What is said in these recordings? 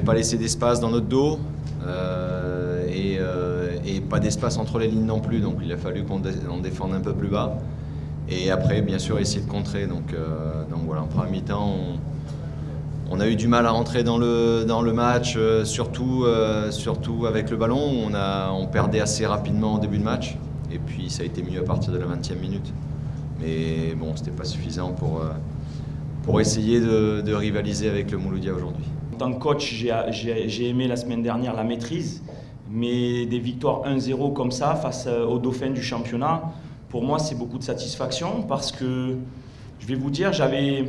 pas laissé d'espace dans notre dos et pas d'espace entre les lignes non plus. Donc il a fallu qu'on défende un peu plus bas. Et après, bien sûr, essayer de contrer. Donc voilà, en première mi-temps, on a eu du mal à rentrer dans le match, surtout avec le ballon. On perdait assez rapidement au début de match. Et puis ça a été mieux à partir de la 20e minute. Mais bon, c'était pas suffisant pour essayer de rivaliser avec le Mouloudia aujourd'hui. En tant que coach, j'ai aimé la semaine dernière la maîtrise, mais des victoires 1-0 comme ça face aux dauphins du championnat, pour moi c'est beaucoup de satisfaction parce que, je vais vous dire, j'avais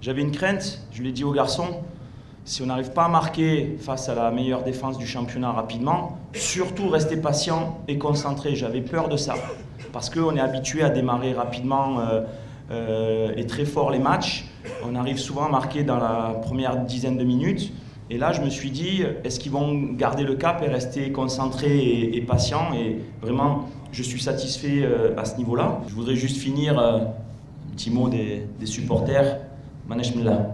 une crainte, je l'ai dit aux garçons, si on n'arrive pas à marquer face à la meilleure défense du championnat rapidement, surtout rester patient et concentré, j'avais peur de ça, parce qu'on est habitué à démarrer rapidement et très fort les matchs. On arrive souvent à marquer dans la première dizaine de minutes. Et là, je me suis dit, est-ce qu'ils vont garder le cap et rester concentrés et patients? Et vraiment, je suis satisfait à ce niveau-là. Je voudrais juste finir, un petit mot des supporters. Manashmillah.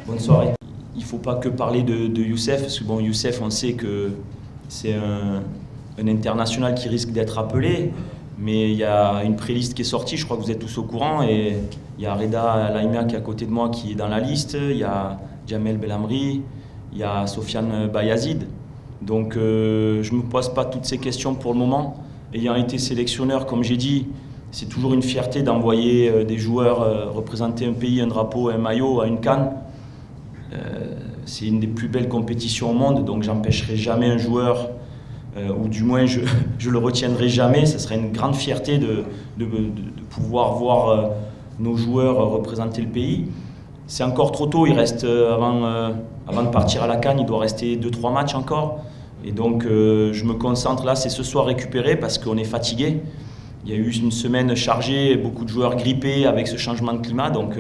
Bonne soirée. Il ne faut pas que parler de Youssef, parce que bon, Youssef, on sait que c'est un international qui risque d'être appelé. Mais il y a une pré-liste qui est sortie, je crois que vous êtes tous au courant, et il y a Reda Laïmia qui est à côté de moi qui est dans la liste, il y a Jamel Belhamri, il y a Sofiane Bayazid. Donc je ne me pose pas toutes ces questions pour le moment. Ayant été sélectionneur, comme j'ai dit, c'est toujours une fierté d'envoyer des joueurs représenter un pays, un drapeau, un maillot à une CAN. C'est une des plus belles compétitions au monde, donc j'empêcherai jamais un joueur ou du moins je le retiendrai jamais. Ce serait une grande fierté de pouvoir voir nos joueurs représenter le pays. C'est encore trop tôt, il reste avant de partir à la CAN, il doit rester 2-3 matchs encore. Et donc je me concentre là, c'est ce soir récupérer parce qu'on est fatigué. Il y a eu une semaine chargée, beaucoup de joueurs grippés avec ce changement de climat, donc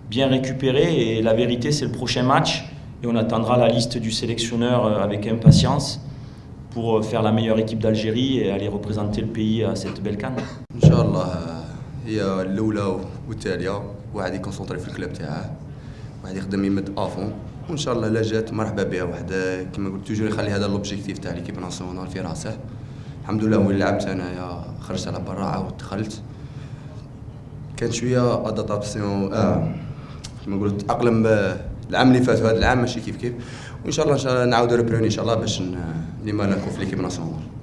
bien récupérer. Et la vérité, c'est le prochain match et on attendra la liste du sélectionneur avec impatience pour faire la meilleure équipe d'Algérie et aller représenter le pays à cette belle CAN. Inch'Allah, هي الأولى والثانية، واحد يكونسونطري في الكلاب تاعه، واحد يخدم يمد افون، وإن شاء الله لا جات مرحبا بها. واحد كيما قلت توجور يخلي هذا لوبجيكتيف تاع ليكيب ناسيونال في راسه. الحمد لله وين لعبت انايا خرجت على برا عاود دخلت. كان شوية ادابتاسيون كيما نقولوا تأقلم العام اللي فات وهذا العام ماشي كيف، وإن شاء الله نعاودو ريبروني إن شاء الله باش لما نكون في ليكيب ناسيونال.